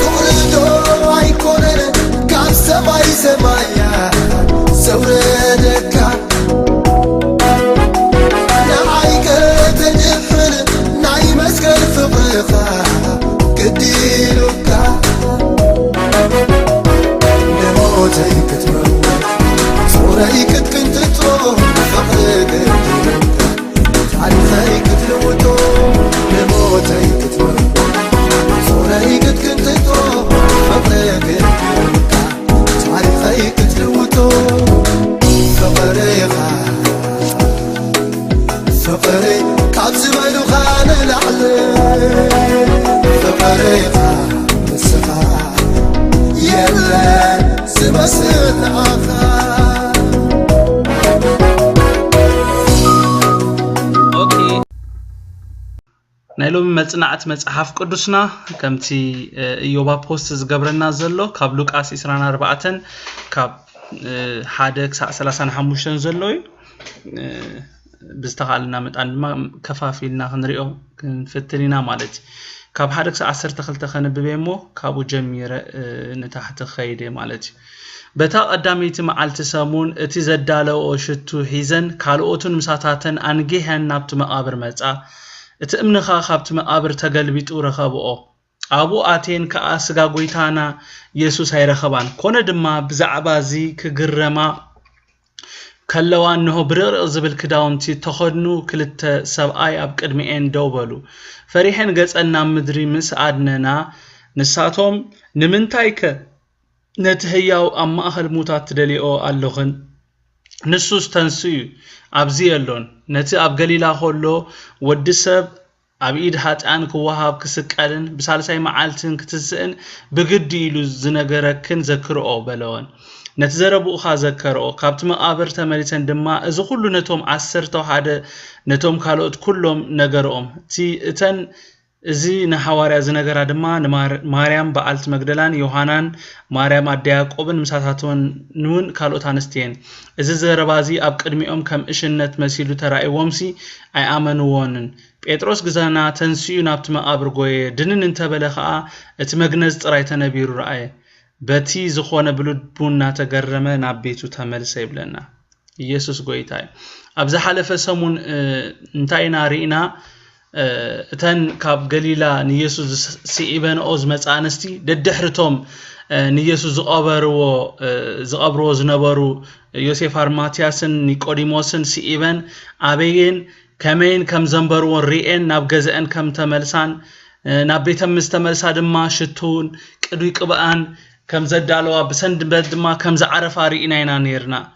فقردو عيكونن كاب سماي سمايا سوردكا نعيك تجفن نعي مسكن فقرخا كديلوكا نموتي كتموت صوري كنت تروح فقرك كديلوكا تعرفي كتلوتو نموتي كتموت صوري كنت تروح فقرك كديلوكا تعرفي كتلوتو فقريخا فقري كابز بينو خان العلي فقريخا مسخا يلا سمسن آخا نايلوم مصنعت مصحف قدسنا كمتي ايوبا بوست زغبرنا زلو كاب لوقاس 24 كاب حادك 35 زلوي بستقالنا مطان كفافيلنا خنريو كنفتلينا مالتي كاب حادك 12 خنببيمو كابو جميره نتحت خيده مالتي بتا قداميت معلت سمون اتي زدالو شتو حيزن كالوتن مساتاتن انغيهن نابت مقابر مصا اتامنخا خابت مقابر تغلبيطو رخبو ابو اتين كاسغا غويتانا يسوس هيرخبان كونه دما بزعبازي كغرما كلوان نو برر زبل كداونتي تخدنو كلت سباي اب قدمين دوبلو فريحن غصنا مدري مس ادننا نساتهم نمنتايك نتهياو اما اخر موتات دليو اللهن نسوس تنسي ابزي يلون نتي اب غليلا هولو ودسب ابيد حطان كوهاب كسقالن بسالساي معالتن كتسئن بغديلو زنغركن ذكرو بلون نتزربو خا ذكرو كابت مقابر تمليتن دما از كله نتوم 10 حدا نتوم كالوت كلهم نغرهم تي اتن ازي نحواريا زنغرا دما ماريام بعلت مغدلان يوحنان ماريام ادياقوبن مساتاتون نون كالوت انستين از زربازي اب قدميوم كم اشنت مسيلو تراي ومسي اي امنوونن بيتروس غزانا تنسيو نابت مقابر غوي دنن انتبلخا اتمغنز طراي تنبيرو راي بتي زخونه بلود بونا تغرمه نابيتو تملس يبلنا يسوس غويتاي ابز حلفه سمون انتاينا رينا اتن كاب غليلا نيسوس سيبن اوز مصانستي ددحرتوم نيسوس زقبرو زنبرو يوسف ارماتياسن نيقوديموسن سيبن ابين كمين كم زنبرو ريئن ناب غزئن كم تملسان نابيتم مستملسا دما شتون قدوي قبان كم زدالوا بسند بدما كم زعرفا رينا نيرنا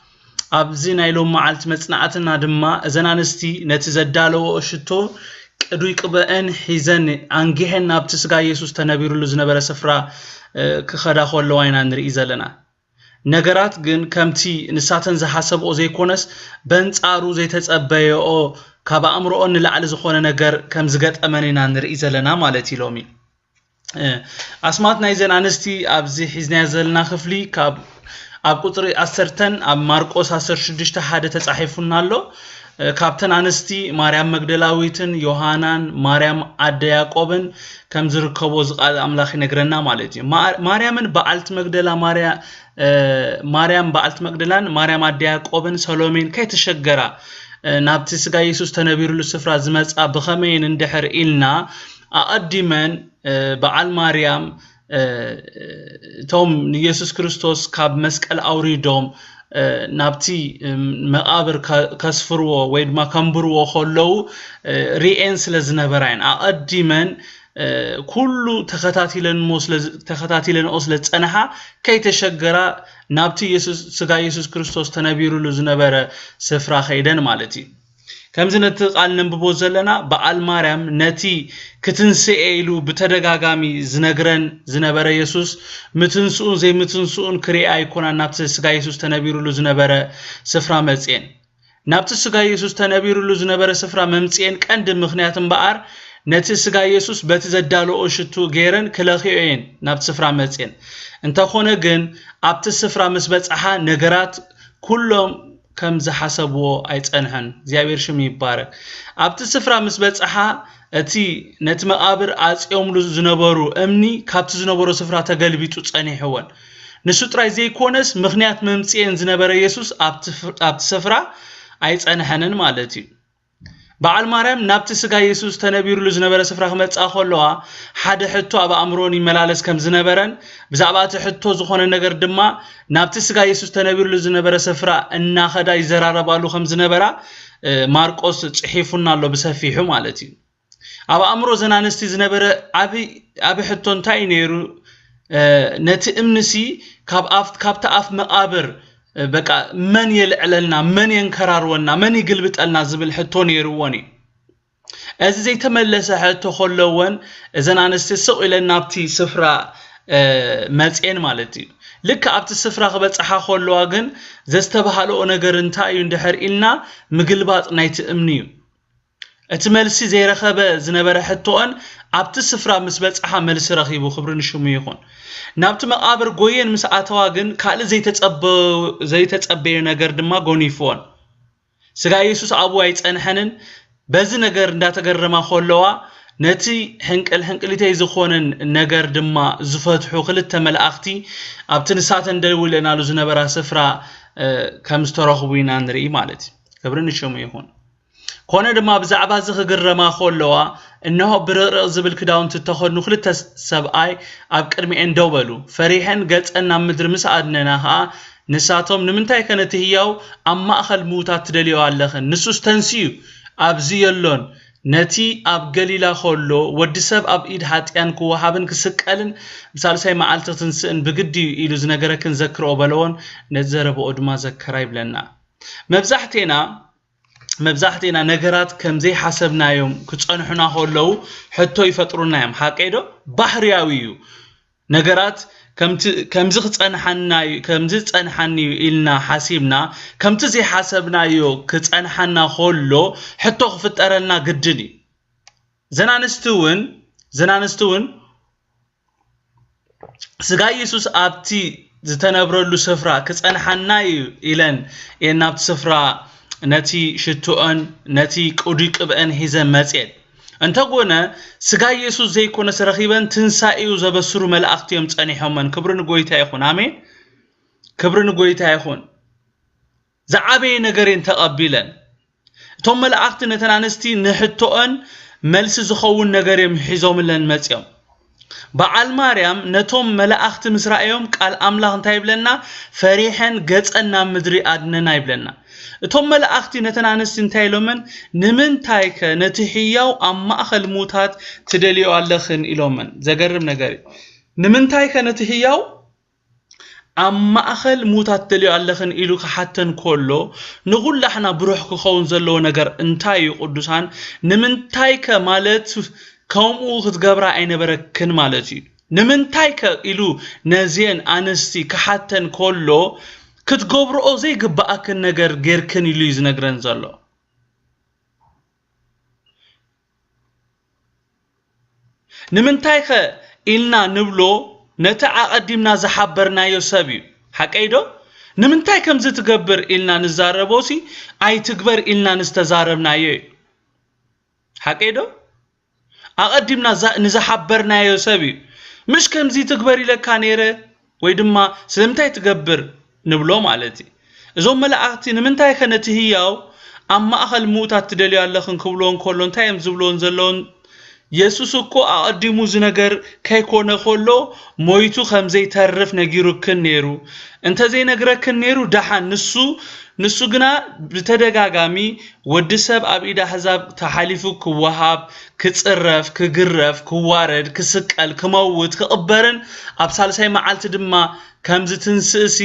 ابزي نايلو معلت مصنعتنا دما زنانستي نتي زدالوا شتو قدوي قبان حيزن انغهن نابت سغا يسوس تنبيرلو زنبره سفرا كخدا خولو واينا نري زلنا ነገራት ግን ከምቲ ንሳተን ዝሐሰብኦ ዘይኮነስ በንጻሩ ዘይተጸበየኦ ካብ አእምሮኦ ንላዕሊ ዝኾነ ነገር ከም ዝገጠመንና ንርኢ ዘለና ማለት ኢሎሚ አስማት ናይ ዘናንስቲ ኣብዚ ሒዝና ዘለና ክፍሊ ካብ ኣብ ቁጥሪ 10 ኣብ ማርቆስ 16 ሓደ ተጻሒፉና ኣሎ ካብተን አንስቲ ማርያም መግደላዊትን ዮሐናን ማርያም አደ ያዕቆብን ከም ዝርከቦ ዝቃል አምላኽ ይነግረና ማለት እዩ ማርያምን በዓልት መግደላ ማርያም በዓልት መግደላን ማርያም አደ ያዕቆብን ሰሎሜን ከይተሸገራ ናብቲ ስጋ ኢየሱስ ተነቢሩሉ ስፍራ ዝመጻ በኸመይን እንድሕር ኢልና አቀዲመን በዓል ማርያም ቶም ኢየሱስ ክርስቶስ ካብ መስቀል አውሪዶም ናብቲ መቃብር ከስፍርዎ ወይ ድማ ከምብርዎ ኸለው ሪኤን ስለዝነበራይን አቀዲመን ኩሉ ተኸታቲለን ስለ ጸነሓ ከይተሸገራ ናብቲ ኢየሱስ ስጋ ኢየሱስ ክርስቶስ ተነቢሩሉ ዝነበረ ስፍራ ኸይደን ማለት እዩ ከምዝነት ቃል ንብቦ ዘለና በዓል ማርያም ነቲ ክትንስኤሉ በተደጋጋሚ ዝነግረን ዝነበረ ኢየሱስ ምትንሱን ዘይምትንሱን ክሪአ ይኮና ናብቲ ስጋ ኢየሱስ ተነቢሩሉ ዝነበረ ስፍራ መጽየን ናብቲ ስጋ ኢየሱስ ተነቢሩሉ ዝነበረ ስፍራ መምጽየን ቀንድ ምኽንያትን በአር ነቲ ስጋ ኢየሱስ በተዘዳለው ሽቱ ገረን ክለኺዮን ናብቲ ስፍራ መጽየን እንተኾነ ግን ኣብቲ ስፍራ ምስ በጽሓ ነገራት ኩሎም كم زحسبو أيتنهن زيابير شم يبارك أبت السفرة مسبتها أتي نت مقابر أز يوم زنبرو أمني كابت زنبرو سفرة تقلبي تتصني حوان نشوت راي زي كونس مغنيات ممتين زنبر يسوس أبت السفرة أيتنهنن مالتي بعل مريم نبت سجا يسوس تنبير لزنبرة سفرة خمت أخلوها حد حتى أبا أمروني ملالس كم زنبرن بزعبات حتى زخون النجار دما نبت سجا يسوس تنبير لزنبرة سفرة إن خدا يزرع بالو خم زنبرة ماركوس حيفنا الله بسفيحه مالتي أبا أمرو زنانستي زنبرة أبي حتى تاينيرو نتأمنسي كاب تأف مقابر بقى من يلعلنا من ينكررونا من يقلبت لنا زبل حتون يرووني از زي تملس حتى خلوون اذا انا استسق الى نابتي سفرة مزين مالتي لك ابت السفرة خبصحا خلوا ግን ዘስተባሃለው ነገር እንታይ እንድሕር ኢልና ምግልባጥ ናይቲ እምኒዩ እትመልሲ ዘይረኸበ ዝነበረ ሕቶን ኣብቲ ስፍራ ምስ በጽሓ መልሲ ረኺቡ ክብርን ሽሙ ይኹን ናብቲ መቃብር ጎየን ምስ ኣተዋ ግን ካል ዘይተጸበየ ነገር ድማ ጎኒፎን ስጋ ኢየሱስ አቡ ኣይጸንሐንን በዚ ነገር እንዳተገረማ ኾለዋ ነቲ ሕንቅልተይ ዝኾነን ነገር ድማ ዝፈትሑ ክልተ መላእኽቲ ኣብቲ ንሳተ እንደውለናሉ ዝነበራ ስፍራ ከም ዝተረኽቡ ኢና ንርኢ ማለት ክብርን ሽሙ ይኹን ኮነ ድማ ብዛዕባ ዝኽግረማ ኾለዋ እነሆ ብርቕርቕ ዝብል ክዳውንቲ ተኸድኑ ክልተ ሰብኣይ ኣብ ቅድሚኤን ደው በሉ ፈሪሐን ገጸና ምድሪ ምስ ኣድነናኻ ንሳቶም ንምንታይ ከነቲ ህያው ኣብ ማእኸል ሙታት ትደልዩ ኣለኽን ንሱስ ተንስዩ ኣብዚ የሎን ነቲ ኣብ ገሊላ ኾሎ ወዲ ሰብ ኣብ ኢድ ሓጢያን ክወሃብን ክስቀልን ብሳልሳይ መዓልቲ ትንስእን ብግዲ ኢሉ ዝነገረክን ዘክርኦ በለዎን ነዘረብኦ ድማ ዘከራ ይብለና መብዛሕቴና ነገራት ከምዘይ ሓሰብናዮም ክጸንሑና ኾለው ሕቶ ይፈጥሩናዮም ሓቀይዶ ባህርያዊዩ ነገራት ከምዚ ክጸንሐኒ ኢልና ሓሲብና ከምቲ ዘይ ሓሰብናዮ ክጸንሐና ኾሎ ሕቶ ክፍጠረልና ግድን ዘናንስትውን ስጋ ኢየሱስ ኣብቲ ዝተነብረሉ ስፍራ ክጸንሐና ኢለን ናብቲ ስፍራ ነቲ ሽቱአን ነቲ ቁዲ ቅብአን ሒዘን መጽየት እንተጎነ ስጋ ኢየሱስ ዘይኮነ ሰረኺበን ትንሳኤው ዘበስሩ መላእኽትዮም ጸኒሖመን ክብርን ጎይታ ይኹን አሜን ክብርን ጎይታ ይኹን ዘዓበየ ነገርን ተቐቢለን እቶም መላእኽት ነተናንስቲ ንሕቶአን መልሲ ዝኸውን ነገርም ሒዞምለን መጽዮም በዓል ማርያም ነቶም መላእኽት ምስራኤዮም ቃል አምላኽ እንታይ ይብለና ፈሪሐን ገጸና ምድሪ አድነና ይብለና እቶም መላእኽቲ ነተናንስቲ እንታይ ኢሎመን ንምንታይከ ነቲ ህያው ኣብ ማእኸል ሙታት ትደልዩ ኣለኽን ኢሎመን ዘገርም ነገር ንምንታይከ ነቲ ህያው ኣብ ማእኸል ሙታት ትደልዩ ኣለኽን ኢሉ ክሓተን ኮሎ ንኹላሕና ብሩሕ ክኸውን ዘለዎ ነገር እንታይ እዩ ቅዱሳን ንምንታይከ ማለት ከምኡ ክትገብራ ኣይነበረክን ማለት እዩ ንምንታይከ ኢሉ ነዚን ኣንስቲ ክሓተን ኮሎ ክትገብርኦ ዘይግባእክን ነገር ጌርክን ኢሉ ይዝነግረን ዘሎ ንምንታይከ ኢልና ንብሎ ነቲ ኣቐዲምና ዝሓበርናዮ ሰብ እዩ ሓቀይዶ ንምንታይ ከምዚ ትገብር ኢልና ንዛረቦሲ ኣይትግበር ኢልና ንስተዛረብናዮ ሓቀይዶ ኣቐዲምና ንዝሓበርናዮ ሰብ እዩ ምሽ ከምዚ ትግበር ኢለካ ነይረ ወይ ድማ ስለምንታይ ትገብር ንብሎ ማለት እዞም መላእኽቲ ንምንታይ ከነቲ ህያው ኣብ ማእኸል ሙታት ትደልዩ ኣለኽን ክብሎን ኮሎ እንታይ እዮም ዝብሎን ዘለውን ኢየሱስ እኮ ኣቐዲሙ ዝነገር ከይኮነ ኮሎ ሞይቱ ከምዘይተርፍ ነጊሩክን ነይሩ እንተዘይነግረክን ነይሩ ደሓን ንሱ ግና ብተደጋጋሚ ወዲ ሰብ ኣብ ኢድ ኣሕዛብ ተሓሊፉ ክወሃብ ክጽረፍ ክግረፍ ክዋረድ ክስቀል ክመውት ክቕበርን ኣብ ሳልሳይ መዓልቲ ድማ ከምዚ ትንስእሲ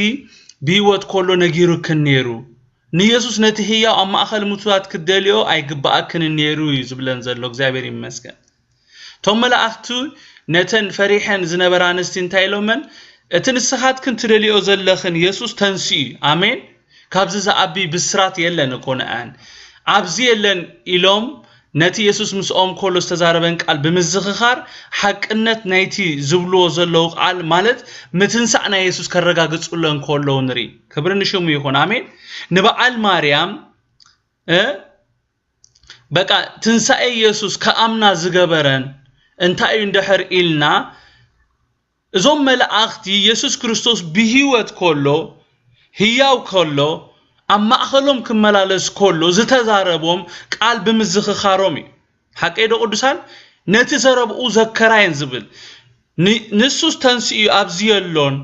ቢወት ኮሎ ነጊሩክን ነይሩ ንኢየሱስ ነቲ ህያው ኣብ ማእኸል ሙታት ክደልዮ ኣይግባእክን ነይሩ ዝብለን ዘሎ እግዚአብሔር ይመስገን ቶም መላእኽቱ ነተን ፈሪሐን ዝነበራ ኣንስቲ እንታይ ኢሎመን እቲ ንስኻትክን ትደልዮ ዘለኽን ኢየሱስ ተንስኡ አሜን ካብዚ ዝኣቢ ብስራት የለን እኮ ንኣን ኣብዚ የለን ኢሎም نتي يسوس مسؤوم كله استزاربن قال بمزخخار حقنت نايتي زبلو زلو قال مالت متنسعنا يسوس كرغاغصولن كله نري كبرن شوم يكون امين نبعل مريم بقى تنسعي يسوس كامنا زغبرن انتاي اندحر إلنا ازوم ملائكتي يسوس كريستوس بهيوت كله هياو كله اما اخلهم كملالس كله زتزاربهم قال بمزخخارومي حقيده قدسان نتزربو زكراين زبل نسوس تنسي ابزيلون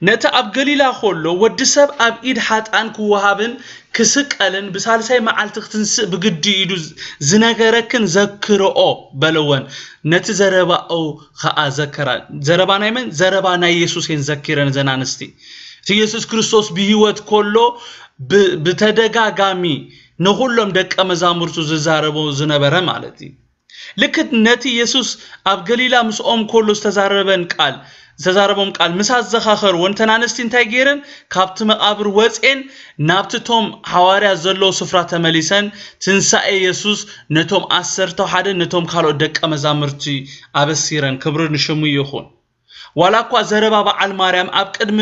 نت اب غليلا كله ودسب اب ايد حاتان كوهابن كسقلن بسالساي معالتك تنس بغدي يدو زنغركن زكرو بلون نتزرباو خا زكرا زربانا يمن زربانا يسوسين زكرن زنانستي يسوس كريستوس بهيوت كله بتدغاغامي نهولم دق مزامرتو ززاربو زنبره مالتي لكت نتي يسوس اب غليلا مسوم كله استزاربن قال ززاربهم قال مساز زخاخر وانتنانستين تايغيرن كابت مقابر وصين نابتتوم حواريا زلو سفرا تمليسن تنساء يسوس نتوم أسرتو حدا نتوم كالو دق مزامرتي أبسيرن كبر نشمو يخون ولاكوا زربا بعال مريم اب قدم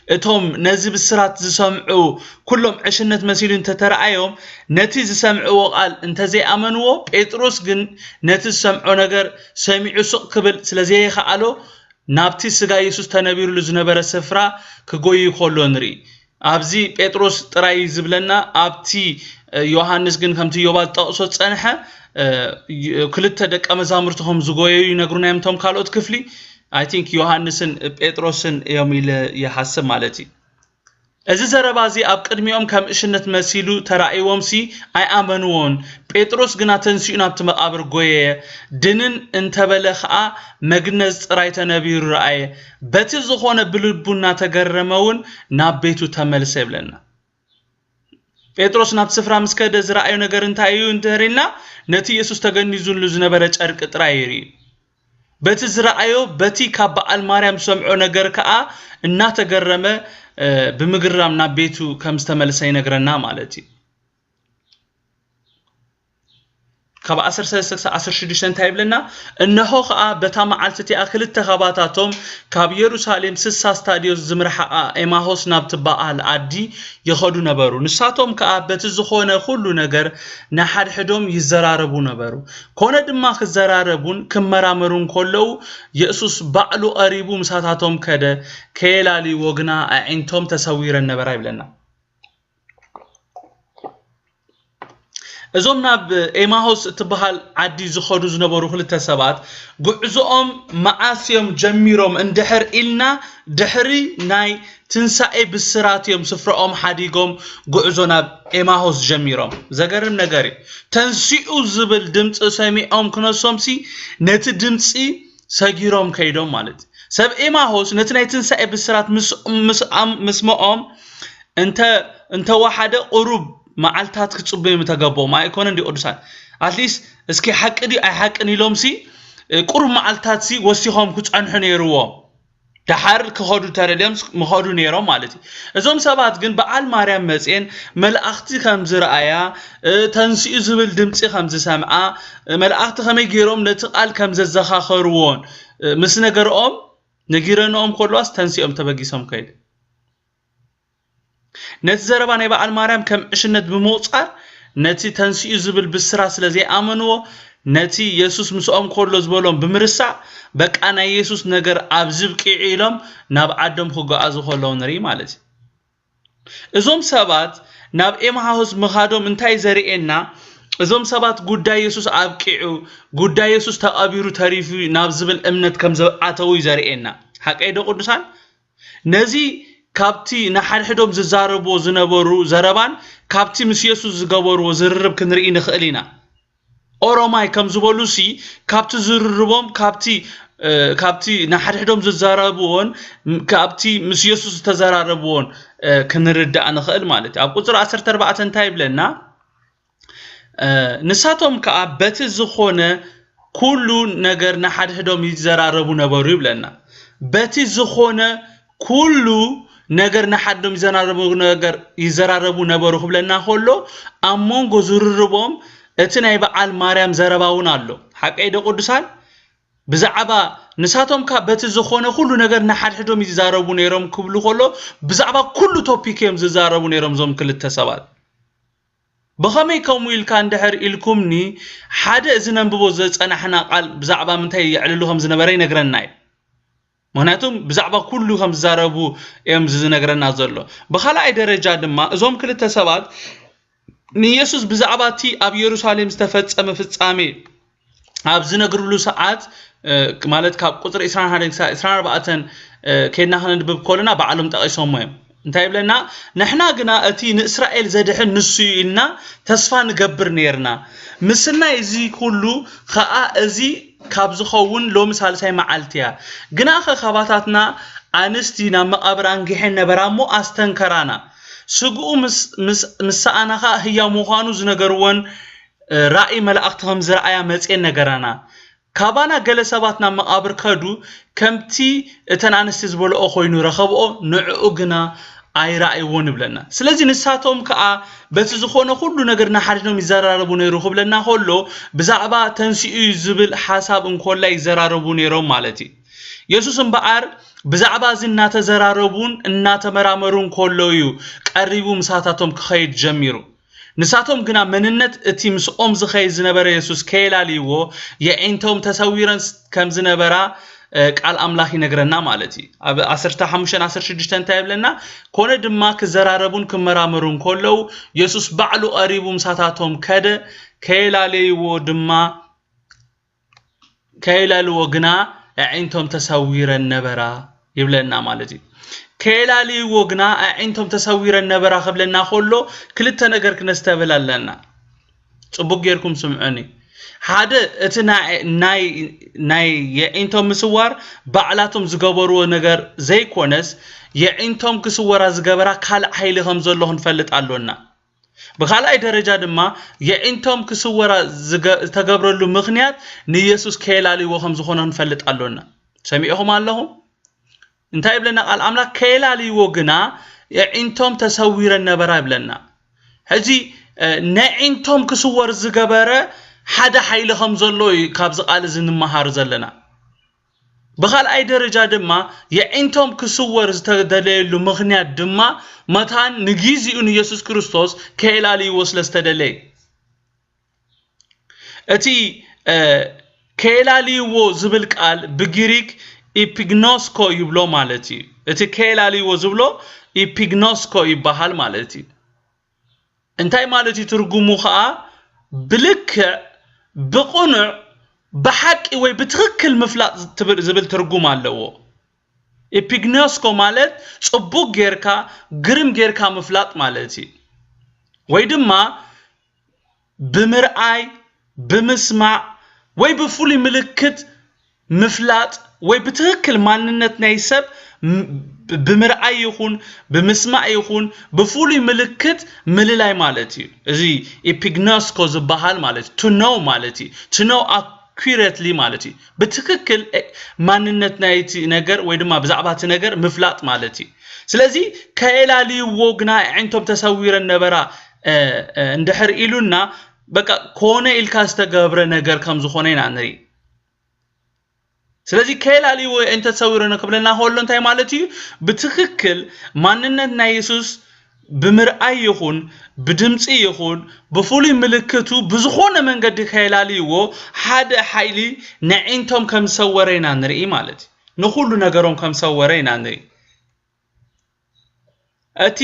اتوم نزب السرات زسمعو كلهم عشنت مسيلين تترعيهم نتي زسمعو قال انت زي امنو بيتروس جن نتي سمعو نجر سمعو سوق كبل سلازي خالو نابتي سغا يسوس تنبيرو لزنبر سفرا كغوي كولو نري ابزي بيتروس طراي زبلنا ابتي يوحنس جن كمتي يوبا طقسو صنحه كلته دق مزامرتهم زغوي ينغرونا يمتم كالوت كفلي I think يوحنسن بيتروسن يوميل يحسب مالتي እዚ ዘረባዚ ኣብ ቅድሚኦም ከም እሽነት መሲሉ ተራእይዎም ሲ ኣይኣመንዎን ጴጥሮስ ግና ተንሲኡ ናብቲ መቃብር ጎየ ድንን እንተበለ ኸኣ መግነዝ ጥራይ ተነቢሩ ረአየ በቲ ዝኾነ ብልቡና ተገረመውን ናብ ቤቱ ተመልሰ ይብለና ጴጥሮስ ናብ ስፍራ ምስከደ ዝረአዩ ነገር እንታይ እዩ እንተሪና ነቲ ኢየሱስ ተገኒዙሉ ዝነበረ ጨርቅ ጥራይ ይሪ በቲ ዝረአዩ በቲ ካብ በዓል ማርያም ሰምዖ ነገር ከኣ እናተገረመ بمجرم نبيتو كم استملسين نجرنا مالتي كبا أسر سلسة أسر شديشن تايب لنا إنه خا بتام عالتي أكل التخاباتاتهم كاب يروشاليم سسا ستاديوس زمرحة إماهوس نبتبع العادي يخدو نبرو نساتهم كأبت الزخونة كله نجر نحد حدهم يزراربو نبرو كون دماغ الزراربون كم مرامرون كله يأسوس بعلو قريبو مساتاتهم كده كيلالي وجنا عينتهم تصوير النبرايب لنا ازومنا بإماهوس تبهال عدي زخودو زنبورو خلطة سبات قعزوهم معاسيهم جميروم اندحر إلنا دحري ناي تنسائي بالسراتيهم سفرهم حديقهم قعزونا بإماهوس جميروم زقرم نقاري تنسيئو زبل دمت ساميئهم كنسوم سي نت دمتسي ساقيروم كيدوم مالت سب إماهوس نتناي تنسائي بالسرات مسموهم انت واحدة قروب معالتات كتصبي متقبو ما يكون عندي أدرسان أتليس اسكي حق دي أي حق نيلوم سي قرب معالتات سي وسيهم كتش عنحن يروهم تحرر كهادو ترليم مهادو نيرو مالتي ازوم سبات جن بعال مريم مسين ملأختي خمز رأيا تنسي زبل دمتي خمز سمعة ملأختي خمي جيروم نتقال خمز الزخاخروون مس نجرهم نجيرنهم كلواس تنسي تبقيسهم كيد نتي زربان يبقى المريم كم إشنت بموصار نتي تنسي زبل بالسرا سلازي آمنوا نتي يسوس مسؤوم كله زبولهم بمرسع بك أنا يسوس نجر أبزب كعيلهم ناب عدم خو أزو خلون ري مالتي إزوم سبات ناب إمهاوس مخادم انتاي زريئنا إزوم سبات قدا يسوس أبكيعو قدا يسوس تقابيرو تاريفي ناب زبل أمنت كم زبعاتوي زريئنا حق أيدو قدسان نزي كابتي نحر حدهم ززاربو زنبورو زربان كابتي مسيسو زغبورو زررب كنرئي نخلينا أوروماي كم زبولوسي كابتي زرربوم كابتي نحر حدهم ززاربوون كابتي مسيسو تزاربوون كنردع نخل مالتي أب قصر 14 تايب لنا نساتهم كأبت الزخونة كلو نجر نحر حدهم يزاربو نبورو لنا بتي الزخونة كلو نجر نحدهم يزراربو نبرو خبلنا خلو أمون جزرربهم اتناي بعال ماريام زرباون الله حقا يدو قدسان بزعبا نساتهم كا بيت الزخونة كله نقر نحاد حدوم يزاربون يرم كبلو خلو بزعبا كله توبيكيم زاربون يرم زوم كل التسابات بخامي كوميل كان دحر إلكمني حدا إذن ببوزت أنا حنا قال بزعبا منتهي يعللوهم زنبري نقرناي مهناتهم بزعبا كلهم زاربو يم زنقرنا زلو بخلا أي درجة دما زوم كل التسابات نيسوس بزعباتي أب يروشاليم استفدت أما في التسامي أب زنقرلو ساعات مالت كاب قطر إسران هادين سا إسران ربعتن كيدنا هندبب كلنا بعلم تقيسهم مهم انتايب لنا نحنا قنا أتي إسرائيل زادحن نسينا تسفى نقبر نيرنا مسلنا إزي كله خاء إزي كابز خون لو مثال ساي معالتيا قنا خباتاتنا أنستينا مقابران جحن نبرامو أستنكرانا سقو مسانا خا هي مخانو زنقروان رأي ملأختهم زرعيا مزئين نقرانا كابانا جلساتنا مقابر كادو كمتي تنانستي زبول أخوينو رخبو نعقنا أي رأي ونبلنا سلازي نساتهم كأ بتزخونا كله نقرنا حاجنا مزاربون يروخب لنا كله بزعبا تنسيء زبل حساب كله يزاربون يروم مالتي يسوس بعار بزعبا زنا تزاربون إننا تمرامرون كله يو قريبو مساتهم كخيد جميرو نساتهم قنا مننت اتيمس زخي زنبرا يسوس كيلاليو يعينتهم تسويرا كم زنبرا قال أملاخي نقرنا مالتي أسرتا حموشان أسر شدشتان تايب لنا كونه دماك زراربون كمرامرون كولو يسوس بعلو قريبو مساتاتهم كده كيلاليو دما كيلاليو قنا يعينتهم تسويرا نبرا يبلنا مالتي كيلالي وغنا عينتم تصوير النبرا قبلنا خلو كلتا نغر كنستبل لنا صبوق غيركم سمعوني هذا اتنا ناي يعينتم مسوار بعلاتهم زغبرو نغر زي كونس يعينتم كسورا زغبرا كال حيلهم زلهن فلط علونا بخالاي درجه دما يعينتم كسورا تغبرلو مخنيات نيسوس كيلالي وهم زخونن فلط علونا سمعهم اللهم انتهي بلنا قال أملاك كيلالي وغنا يعينتم تسوير النبرا بلنا هذي نعينتم كسور زغبره حدا حيلهم زلوي كابز قال زن مهار زلنا بخال اي درجه دما يعينتم كسور زتدللو مخنيات دما متان نغيزي ان يسوع كريستوس كيلالي وسلستدلي اتي كيلالي و زبل قال بغريك إبيغنوسكو يبلو مالتي اتي كيلالي وزبلو إبيغنوسكو يبحال مالتي انتاي مالتي ترجمو خا بلك بقنع بحق وي بتركل مفلاط زبل ترجم አለው إبيغنوسكو ማለት ጽቡቅ ጌርካ ግርም ጌርካ መፍላጥ ማለቲ ወይ ድማ ብምርአይ ብምስማዕ ወይ በፉሊ ምልክት مفلاط ወይ بتركل ማንነት ናይሰብ ብምርአይ ይኹን ብምስማዕ ይኹን በፉሊ ምልክት ምልላይ ማለቲ እዚ ኢፒግኖስኮ ዝበሃል ማለቲ to know ማለቲ to know accurately ማለቲ በትክክል ማንነት ናይቲ ነገር ወይ ድማ ብዛዕባቲ ነገር ምፍላጥ ማለቲ ስለዚ ከኤላሊ ወግና ዓይንቶም ተሰዊረን ነበራ እንድሕር ኢሉና በቃ ኮነ ኢልካስ ተገብረ ነገር ከም ዝኾነ ኢና ንሪ ስለዚህ ከላሊ ወይ እንተ ተሰውረነ ከብለና ሆሎ እንታይ ማለት እዩ በትክክል ማንነት ናይ ኢየሱስ ብምርአይ ይኹን በድምጽ ይኹን በፉሊ ምልክቱ ብዙኾነ መንገድ ከላሊዎ ሓደ ኃይሊ ንዒንቶም ከም ሰወረና ንርኢ ማለት ንኹሉ ነገሮም ከም ሰወረና ንርኢ እቲ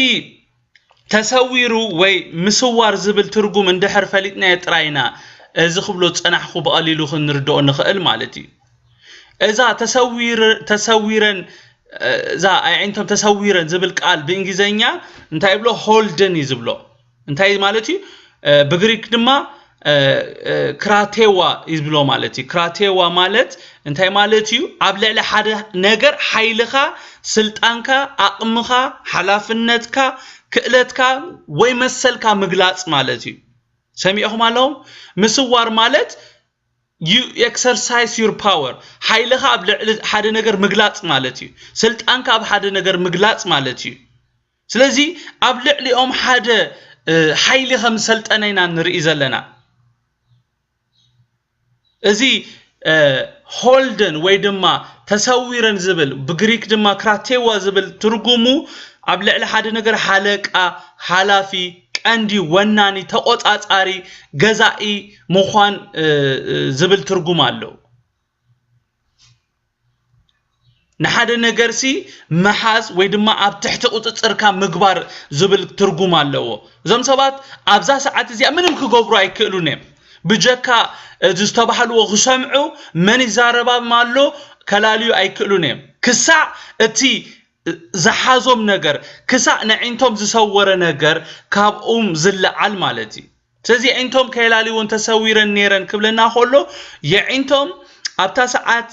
ተሰዊሩ ወይ ምስዋር ዝብል ትርጉም እንድሕር ፈሊጥና የጥራይና እዚ ክብሎ ጽናሕኹ በቀሊሉ ክንርድኦ ንኽእል ማለት እዩ إذا تسويرن إذا عندهم تسويرن زبل قال بإنجليزية أنت يبلو هولدن يزبلو أنت مالتي بغريك دما كراتيوا يزبلو مالتي كراتيوا مالت أنت مالتي قبل حد نجر حيلخا سلطانكا أقمخا حلافنتكا كألتكا ويمثلكا مغلاص مالتي سمعهم عليهم مسوار مالت you exercise your power حيلها قبل حد نجر مغلاص مالتي سلطانكا اب حد نجر مغلاص مالتي ስለዚህ قبل لهم حد حيلها مسلطنينا نري زلنا ازي هولدن ويدما تسويرن زبل بغريك دما كراتيوا زبل ترجمو ابلع لحد نجر حلقه حلافي قندي وناني تقوصاصاري غزائي مخوان زبل ترجم አለው نحد نجرسي محاز ويدما اب تحت قصصرካ ምግባር زبل ترجم አለው زم سبات ابزا ساعات زي منم كغبرو አይክሉንም بجكا زستبحلو غسمعو من يزاربا مالو كلاليو አይክሉንም كسا اتي زحازوم ነገር كسا نعينتم زسوره ነገር ካብኦም ዝልዓል ማለቲ ስለዚህ አይንቶም ከላሊውን ተሰዊረን ነረን ክብለና ሆሎ የአይንቶም ኣብታ ሰዓት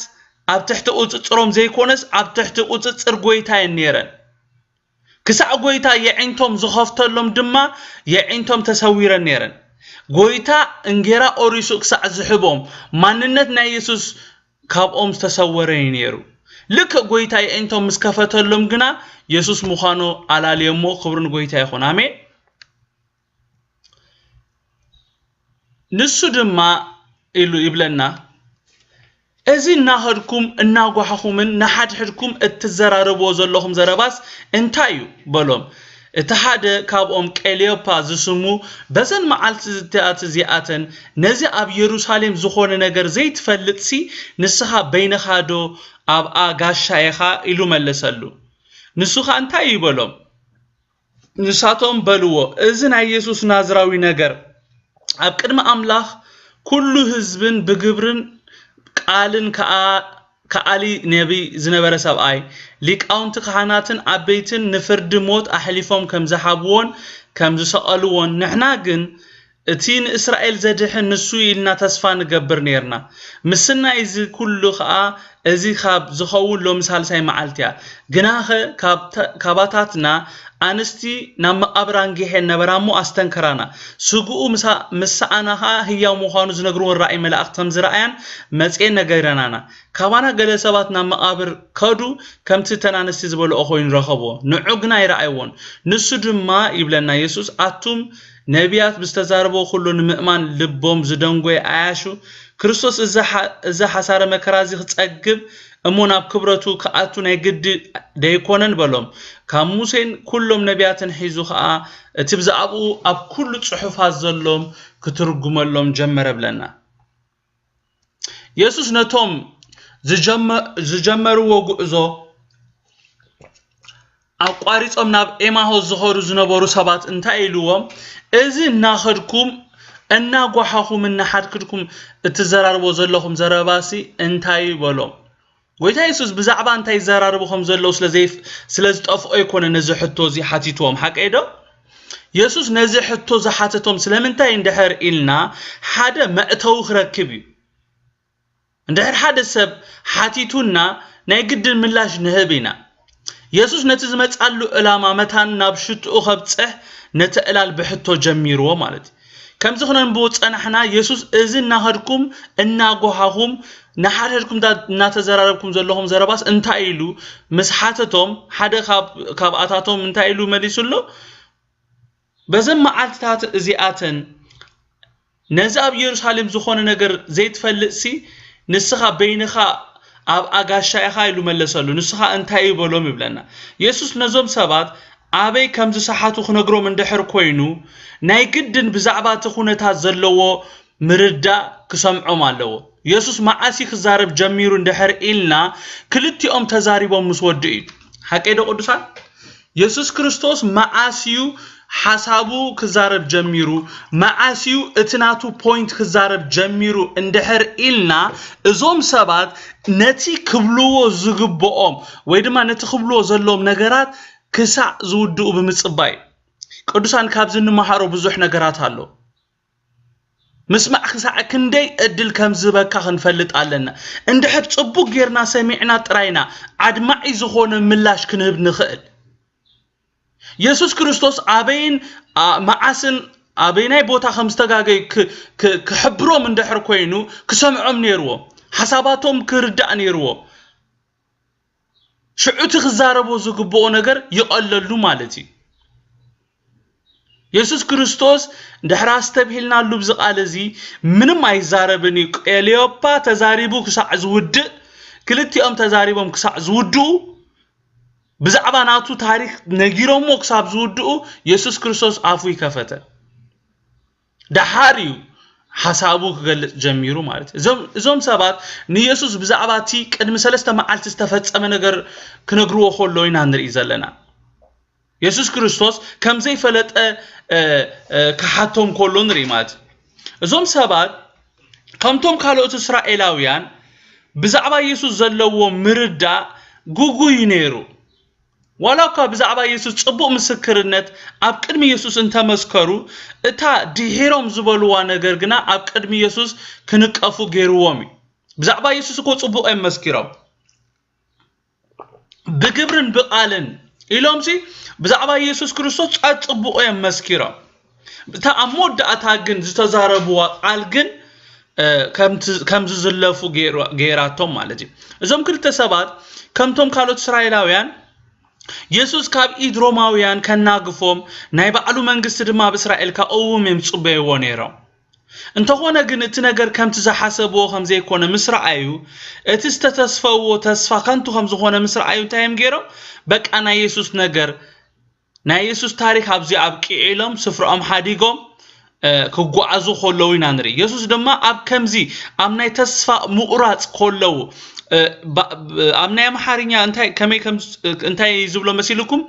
ኣብ ትሕቲ ቁጽጽሮም ዘይኮነስ ኣብ ትሕቲ ቁጽጽር ጎይታ ነረን كسا ጎይታ የአይንቶም ዝኸፍተሎም ድማ የአይንቶም ተሰዊረን ነረን ጎይታ እንጌራ ኦሪሱ ክሳ ዝሕቦም ማንነት ናይ ኢየሱስ ካብኦም ተሰወረ ነሩ ልክ ጎይታ የአይንቶም መስከፈተሎም ግና ኢየሱስ ሙኻኖ አላሊየሞ ክብርን ጎይታ ይኹን አሜን ንሱ ድማ ኢሉ ይብለና እዚ እናኸድኩም እናጓሐኹምን ናሓድሕድኩም እትዘራረቦ ዘለኹም ዘረባስ እንታዩ በሎም እተሓደ ካብኦም ቀሌዮፓ ዝስሙ በዘን መዓልት ዝተአት ዚአተን ነዚ ኣብ ኢየሩሳሌም ዝኾነ ነገር ዘይትፈልጥሲ ንስኻ በይነኻዶ ኣብ አጋሻይኻ ኢሉ መለሰሉ ንሱኻ እንታይ ይበሎም ንሳቶም በልዎ እዚ ናይ ኢየሱስ ናዝራዊ ነገር ኣብ ቅድመ አምላኽ ኩሉ ህዝብን ብግብርን ቃልን ከአሊ ነቢ ዝነበረ ሰብአይ ሊቃውንት ካህናትን አበይትን ንፍርድ ሞት አሕሊፎም ከም ዝሓብዎን ከም ዝሰቀልዎን ንሕና ግን እቲ ንእስራኤል ዘድሕን ንሱ ኢልና ተስፋ ንገብር ነርና ምስና እዚ ኩሉ ኸአ እዚ ካብ ዝኸውን ሎም ሳልሳይ መዓልትያ ግናኸ ካባታትና አንስቲ ናብ መቃብራን ጌሄን ነበራሞ አስተንከራና ስጉኡ ምሳአናኻ ህያው ምዃኑ ዝነግሩን ራእይ መላእክተም ዝራእያን መጽኤን ነገረናና ካባና ገለ ሰባት ናብ መቃብር ከዱ ከምቲ ተናንስቲ ዝበልኦ ኮይኑ ረኸቦ ንዑ ግና ይራእይዎን ንሱ ድማ ይብለና ኢየሱስ አቱም ነቢያት ብስተዛርቦ ሁሉ ንምእማን ልቦም ዝደንጎይ አያሹ ክርስቶስ እዛ ሐሳረ መከራዚ ክጸግብ እሞናብ ክብረቱ ከአቱ ናይ ግድ ደይኮነን በሎም ካብ ሙሴን ኩሎም ነቢያትን ሒዙ ኸአ እቲ ብዛዕቡ ኣብ ኩሉ ጽሑፋት ዘሎም ክትርጉመሎም ጀመረ ብለና ኢየሱስ ነቶም ዝጀመርዎ ጉዕዞ አቋሪጾም ናብ ኤማሆስ ዝኸዱ ዝነበሩ ሰባት እንታይ ኢሉዎም እዚ እናኸድኩም እናጓሐኹም እናሓድክድኩም እትዘራርቦ ዘለኹም ዘረባሲ እንታይ በሎም ጎይታ ኢየሱስ ብዛዕባ እንታይ ዘራርቦኹም ዘለው ስለዝጠፍኦ ይኮነ ነዚ ሕቶ እዚ ሓቲቶም ሓቀይዶ ኢየሱስ ነዚ ሕቶ ዝሓተቶም ስለምንታይ እንድሕር ኢልና ሓደ መእተው ክረክብ እዩ እንድሕር ሓደ ሰብ ሓቲቱና ናይ ግድን ምላሽ ንህብ ኢና ኢየሱስ ነቲ ዝመጻሉ ዕላማ መታን ናብ ሽቱኡ ኸብጽሕ ነቲ ዕላል ብሕቶ ጀሚርዎ ማለት ከም ዝኾነን ብወጸናሕና ኢየሱስ እዚ እናኸድኩም እናጓሐኹም ናሓድሕድኩም እናተዘራረብኩም ዘለኹም ዘረባስ እንታይ ኢሉ ምስ ሓተቶም ሓደ ካብኣታቶም እንታይ ኢሉ መሊሱሎ በዘን መዓልትታት እዚኣተን ነዚ ኣብ ኢየሩሳሌም ዝኾነ ነገር ዘይትፈልጥሲ ንስኻ በይንኻ ኣብ አጋሻይኻ ኢሉ መለሰሉ ንስኻ እንታይ ይበሎም ይብለና ኢየሱስ ነዞም ሰባት አበይ ከም ዝሰሓቱ ክነግሮም እንድሕር ኮይኑ ናይ ግድን ብዛዕባ እቲ ኩነታት ዘለዎ ምርዳ ክሰምዖም ኣለዎ ኢየሱስ ማዓሲ ክዛረብ ጀሚሩ እንድሕር ኢልና ክልቲኦም ተዛሪቦም ምስ ወዲ እዩ ሓቀይዶ ቅዱሳን ኢየሱስ ክርስቶስ ማዓሲዩ ሓሳቡ ክዛረብ ጀሚሩ ማዓሲዩ እትናቱ ፖይንት ክዛረብ ጀሚሩ እንድሕር ኢልና እዞም ሰባት ነቲ ክብልዎ ዝግብኦም ወይ ድማ ነቲ ክብልዎ ዘሎም ነገራት ክሳዕ ዝውድኡ ብምጽባይ ቅዱሳን ካብዝ ንመሃሮ ብዙሕ ነገራት ኣሎ مسمع خساع كندي أدل كم زبكا خنفلت علنا اندحر صبوك غيرنا سمعنا طراينا عاد معي زخون ملاش كنهب نخل يسوع كريستوس ابين معاسن ابيناي بوتا خمستغاغي كحبرو من دحر كوينو كسمعهم نيرو حساباتهم كرداء نيرو شعوت خزاربو زغبو نجر يقللو مالتي ኢየሱስ ክርስቶስ ድሕራስ ተብሂልና ሉብ ዝቃለዚ ምንም አይዛረብኒ ቀሌዮፓ ተዛሪቡ ክሳዕ ዝውድእ ክልቲኦም ተዛሪቦም ክሳዕ ዝውድኡ ብዛዕባ ናቱ ታሪክ ነጊሮሞ ክሳብ ዝውድኡ ኢየሱስ ክርስቶስ አፉ ይከፈተ ዳሃሪዩ ሐሳቡ ክገልጽ ጀሚሩ ማለት እዞም ሰባት ንኢየሱስ ብዛዕባቲ ቅድሚ 3 መዓልቲ ዝተፈጸመ ነገር ክነግርዎ ኾሎይና ንርኢ ዘለና ኢየሱስ ክርስቶስ ከም ዘይፈለጠ ከሓቶም ኮሎ ንርኢ ማለት እዞም ሰባት ከምቶም ካልኦት እስራኤላውያን ብዛዕባ ኢየሱስ ዘለዎ ምርዳ ጉጉይ ነይሩ ወላካ ብዛዕባ ኢየሱስ ጽቡቕ ምስክርነት ኣብ ቅድሚ ኢየሱስ እንተመስከሩ እታ ድሄሮም ዝበልዋ ነገር ግና ኣብ ቅድሚ ኢየሱስ ክንቀፉ ገይርዎም ብዛዕባ ኢየሱስ እኮ ጽቡቕ መስኪሮም ብግብርን ብቃልን ኢሎምሲ ብዛዕባ ኢየሱስ ክርስቶስ ጽቡቕ መስኪሮም እታ ኣሞዳእታ ግን ዝተዛረብዋ ቃል ግን ከም ዝዝለፉ ገይራቶም ማለት እዩ እዞም ክልተ ሰባት ከምቶም ካልኦት እስራኤላውያን ኢየሱስ ካብ ኢድሮማውያን ከናግፎም ናይ ባዕሉ መንግስት ድማ በእስራኤል ካኡም የምጽበይዎ ነይሮም እንተኾነ ግን እቲ ነገር ከምቲ ዝሓሰብዎ ከም ዘይኮነ ምስራአዩ እቲ ዝተተስፈዎ ተስፋ ከንቱ ከም ዝኾነ ምስራአዩ ታይም ገይሮም በቃ ናይ ኢየሱስ ነገር ናይ ኢየሱስ ታሪክ ኣብዚ ኣብቂዕሎም ስፍራኦም ሓዲጎም ክጓዓዙ ኾለው ኢና ንርኢ ኢየሱስ ድማ ኣብ ከምዚ ኣብ ናይ ተስፋ ምቁራጽ ኾለው አምናይ አማርኛ እንታይ ይዝብሎ መሲልኩም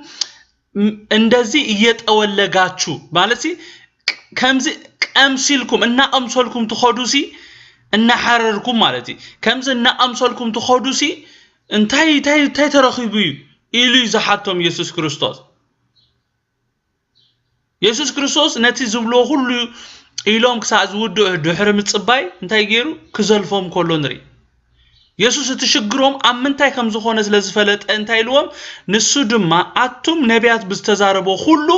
እንደዚህ እየተወለጋችሁ ማለት ከምዚ ቀምሲልኩም እና አምሶልኩም ተኾዱሲ እና ሐረርኩም ማለት ከምዚ እና አምሶልኩም ተኾዱሲ እንታይ ተረኺቡ ኢሉ ይዛሓቶም ኢየሱስ ክርስቶስ ነቲ ዝብሎ ሁሉ ኢሎም ክሳዕ ዝውድኡ ድሕሪ ምጽባይ እንታይ ገይሩ ክዘልፎም ኮሎ ንርኢ ኢየሱስ ተሽግሮም አምንታይ ከም ዝኾነ ስለዝፈለጠ እንታይ ልዎም ንሱ ድማ አቱም ነቢያት ብዝተዛረቦ ሁሉ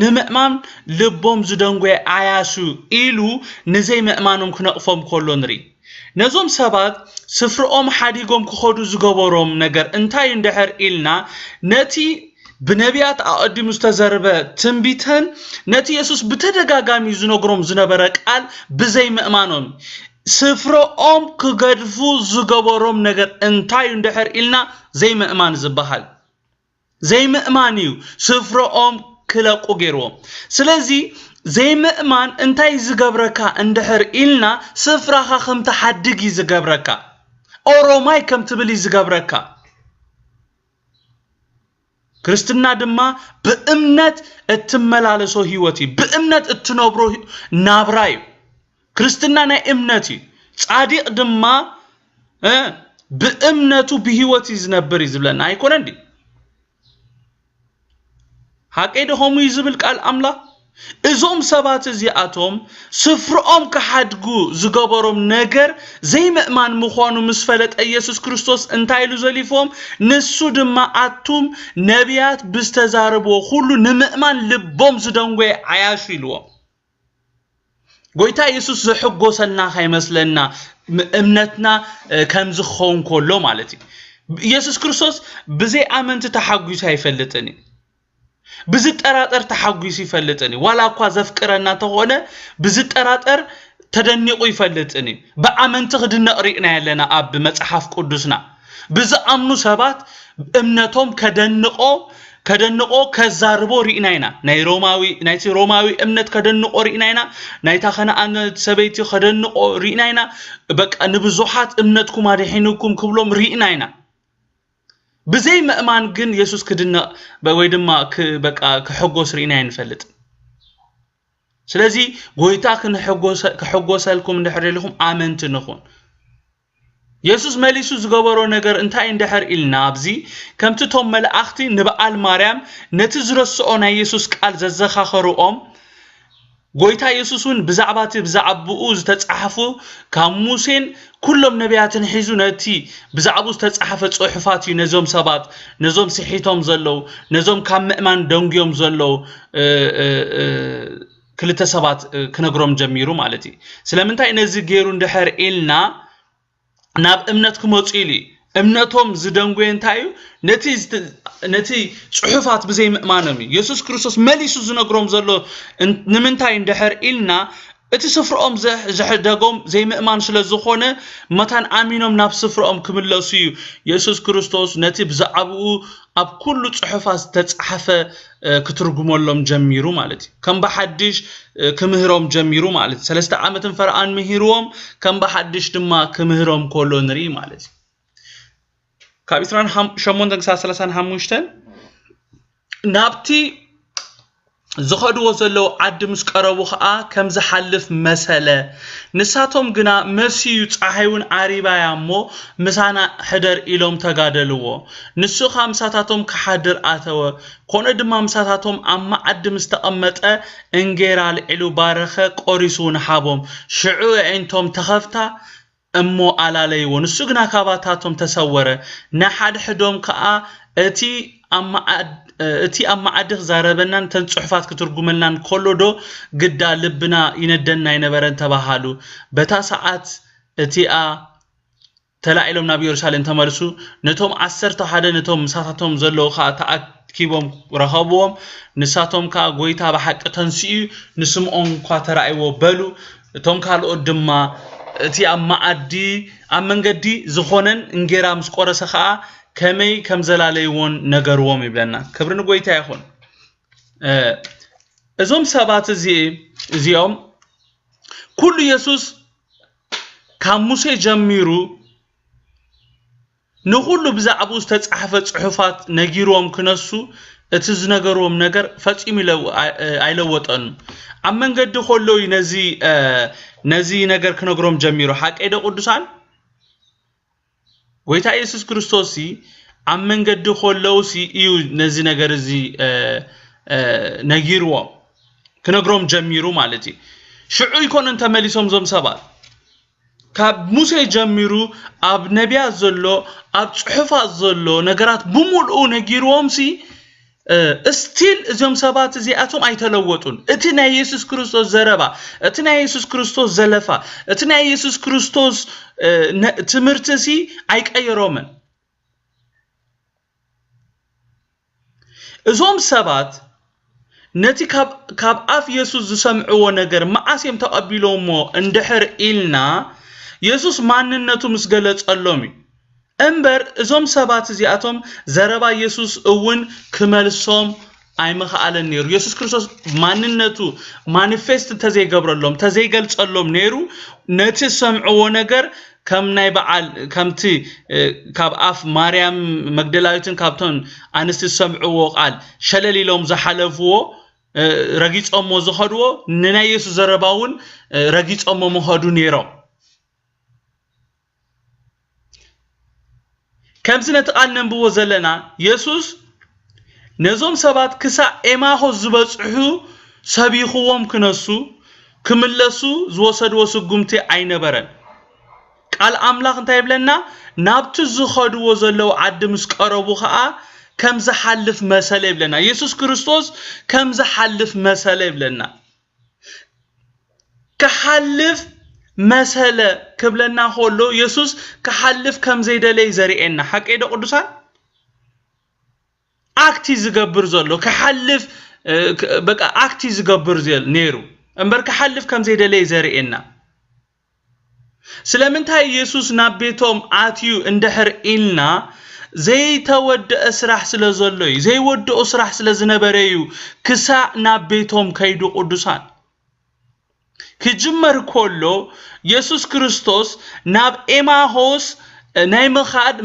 ንምእማን ልቦም ዝደንጎይ አያሱ ኢሉ ንዘይ ምእማኖም ክነቅፎም ኮሎ ንርኢ ነዞም ሰባት ስፍርኦም ሓዲጎም ክኾዱ ዝገበሮም ነገር እንታይ እንደሕር ኢልና ነቲ ብነቢያት አቀዲሙ ዝተዘረበ ትንቢተን ነቲ ኢየሱስ በተደጋጋሚ ዝነግሮም ዝነበረ ቃል ብዘይ ምእማኖም ስፍሮኦም ክገድፉ ዝገበሮም ነገር እንታይ እንደሕር ኢልና ዘይምእማን ዝበሃል ዘይምእማን እዩ ስፍሮኦም ክለቁ ገይሮም ስለዚ ዘይምእማን እንታይ ዝገብረካ እንደሕር ኢልና ስፍራኻ ከም ተሓድግ ዝገብረካ ኦሮማይ ከም ትብል ዝገብረካ ክርስትና ድማ በእምነት እትመላለሶ ህይወት በእምነት እትነብሮ ናብራይ ክርስትና ናይ እምነቲ ጻዲቅ ድማ በእምነቱ በህይወት ይዝነብር ይዝብለና አይኮነ እንዴ ሐቀይደሆሙ ይዝብል ቃል አምላክ እዞም ሰባት እዚአቶም ስፍሮኦም ከሐድጉ ዝገበሮም ነገር ዘይምእማን ምዃኑ ምስፈለጠ ኢየሱስ ክርስቶስ እንታይሉ ዘሊፎም ንሱ ድማ አቱም ነቢያት ብዝተዛረቦ ሁሉ ንምእማን ልቦም ዝደንጎይ አያሹ ይልዎም ጎይታ ኢየሱስ ዝሕጎሰልና ካይመስለና እምነትና ከም ዝኸውን ኮሎ ማለት እዩ ኢየሱስ ክርስቶስ ብዘይ አመንት ተሐጉይሱ አይፈልጥኒ ብዝጠራጠር ተሐጉይሱ ይፈልጥኒ ዋላ እኳ ዘፍቅረና ተሆነ ብዝጠራጠር ተደንቁ ይፈልጥኒ በአመንት ክድነቅ ሪእና ያለና አብ መጽሐፍ ቅዱስና ብዝአምኑ ሰባት እምነቶም ከደንቆ ከዛርቦ ሪእናይና ናይ ሮማዊ እምነት ከደንቆ ሪእናይና ናይ ታኸናአን ሰበይቲ ከደንቆ ሪእናይና በቃ ንብዙሓት እምነትኩም አድሒንኩም ክብሎም ሪእናይና ብዘይ ምእማን ግን ኢየሱስ ክድነቅ ወይ ድማ በቃ ክሕጎስ ሪእና ይንፈልጥ ስለዚህ ጎይታ ክሕጎሰልኩም እንደሕረልኩም አመንት ንኹን ኢየሱስ መሊሱ ዝገበሮ ነገር እንታይ እንደሕር ኢልና ኣብዚ ከምቲ ቶም መላእኽቲ ንበዓል ማርያም ነቲ ዝረስኦ ናይ ኢየሱስ ቃል ዘዘኻኸሩኦም ጎይታ ኢየሱስን ብዛዕባቲ ብዛዕብኡ ዝተጻሕፉ ካብ ሙሴን ኩሎም ነቢያትን ሒዙ ነቲ ብዛዕቡ ዝተጻሕፈ ጽሑፋት ነዞም ሰባት ነዞም ሲሒቶም ዘለው ነዞም ካብ ምእማን ደንግዮም ዘለው ክልተ ሰባት ክነግሮም ጀሚሩ ማለት እዩ ስለምንታይ ነዚ ገይሩ እንደሕር ኢልና ናብ እምነት ክመጹ ኢሊ እምነቶም ዝደንጎ እንታዩ ነቲ ጽሑፋት ብዘይ ምእማኖም ኢየሱስ ክርስቶስ መሊሱ ዝነግሮም ዘሎ ንምንታይ እንደሕር ኢልና እቲ ስፍሮኦም ዘሕደጎም ዘይ ምእማን ስለ ዝኾነ መታን አሚኖም ናብ ስፍሮኦም ክምለሱ እዩ ኢየሱስ ክርስቶስ ነቲ ብዛዕብኡ ኣብ ኩሉ ጽሑፋት ተጻሕፈ ክትርጉመሎም ጀሚሩ ማለት እዩ ከም በሐድሽ ክምህሮም ጀሚሩ ማለት 3 ዓመትን ፈርዓን ምህሮም ከም በሐድሽ ድማ ክምህሮም ኮሎ ንሪ ማለት እዩ ካብ 28-35 ናብቲ ዝኸድዎ ዘለው ዓዲ ምስ ቀረቡ ኸኣ ከም ዝሐልፍ መሰለ ንሳቶም ግና መሲዩ ፀሓዩን ዓሪባያ እሞ ምሳና ሕደር ኢሎም ተጋደልዎ ንሱ ከምሳታቶም ከሓድር ኣተወ ኮነ ድማ ምሳታቶም ኣብ ማዓዲ ምስ ተቐመጠ እንጌራ ልዕሉ ባረኸ ቆሪሱ ንሓቦም ሽዑ ዕንቶም ተኸፍታ እሞ አላለይዎ ንሱ ግና ካባታቶም ተሰወረ ናሓድ ሕዶም ከኣ እቲ አማዓድኽ ዛረበናን ተንጽሑፋት ክትርጉመልናን ኮሎዶ ግዳ ልብና ይነደና ይነበረን ተባሃሉ በታ ሰዓት እቲኣ ተላኢሎም ናብ ኢየሩሳሌም ተመልሱ ነቶም 11 ነቶም ምሳታቶም ዘለው ኸ ተኣኪቦም ረኸብዎም ንሳቶም ከ ጎይታ በሐቅ ተንሲኡ ንስምዖን እንኳ ተራእይዎ በሉ እቶም ካልኦት ድማ እቲ አማዓዲ አመንገዲ ዝኾነን እንጌራ ምስ ቆረሰ ኸ ከመይ ከም ዘላለይዎን ነገርዎም ይብለና ክብርን ጎይታ ይኹን እዞም ሰባት እዚኦም ኩሉ ኢየሱስ ካብ ሙሴ ጀሚሩ ንኹሉ ብዛዕቡ ዝተጻሕፈ ጽሑፋት ነጊሮም ክነሱ እቲ ዝነገርዎም ነገር ፈጺሙ አይለወጠን ኣብ መንገዲ ኾሎይ ነዚ ነገር ክነግሮም ጀሚሩ ሓቀይደ ቅዱሳን ጎይታ ኢየሱስ ክርስቶስ ኣብ መንገዲ ኾሎውሲ እዩ ነዚ ነገር እዚ ነጊርዎ ክነግሮም ጀሚሩ ማለት እዩ ሽዑ ይኮነን ተመሊሶም ዞም ሰባት ካብ ሙሴ ጀሚሩ ኣብ ነቢያት ዘሎ ኣብ ጽሑፋት ዘሎ ነገራት ብሙሉኡ ነጊርዎምሲ እስቲል እዞም ሰባት እዚኣቶም አይተለወጡን እቲ ናይ ኢየሱስ ክርስቶስ ዘረባ እቲ ናይ ኢየሱስ ክርስቶስ ዘለፋ እቲ ናይ ኢየሱስ ክርስቶስ ትምህርትሲ አይቀየሮምን እዞም ሰባት ነቲ ካብ አፍ ኢየሱስ ዝሰምዕዎ ነገር ማዓስየም ተቀቢሎሞ እንድሕር ኢልና ኢየሱስ ማንነቱ ምስገለጸሎም እምበር እዞም ሰባት እዚኣቶም ዘረባ ኢየሱስ እውን ክመልሶም አይመኻአለን ነይሩ ኢየሱስ ክርስቶስ ማንነቱ ማኒፌስት ተዘይገብረሎም ተዘይገልጸሎም ነይሩ ነቲ ሰምዕዎ ነገር ከም ናይ በዓል ከምቲ ካብ አፍ ማርያም መግደላዊትን ካብቶን አንስቲ ሰምዕዎ ቃል ሸለሊሎም ዝሐለፍዎ ረጊጾሞ ዝኸድዎ ንናይ ኢየሱስ ዘረባውን ረጊጾሞ መኸዱ ነይሮም ከምዚ ነጥቃል ነንብዎ ዘለና ኢየሱስ ነዞም ሰባት ክሳ ኤማሆስ ዝበጽሑ ሰቢኹዎም ክነሱ ክምለሱ ዝወሰድዎ ስጉምቲ አይነበረን ቃል አምላኽ እንታይ ይብለና ናብቲ ዝኸድዎ ዘለው ዓዲ ምስ ቀረቡ ኸኣ ከም ዝሐልፍ መሰለ ይብለና ኢየሱስ ክርስቶስ ከም ዝሐልፍ መሰለ ይብለና ከሐልፍ መሰለ ክብለና ኾሎ ኢየሱስ ከሐልፍ ከም ዘይደለይ ዘርኤና ሓቀይደ ቅዱሳን አክቲ ዝገብር ዘሎ ከሐልፍ በቃ አክቲ ዝገብር ነይሩ እምበር ከሐልፍ ከም ዘይደለይ ዘርኤና ስለምንታይ ኢየሱስ ናብ ቤቶም አትዩ እንድሕር ኢልና ዘይተወደአ ስራሕ ስለዘሎይ ዘይወደኦ ስራሕ ስለዝነበረዩ ክሳ ናብ ቤቶም ከይዱ ቅዱሳን ክጅመር ኮሎ ኢየሱስ ክርስቶስ ናብ ኤማሆስ ናይ መኻድ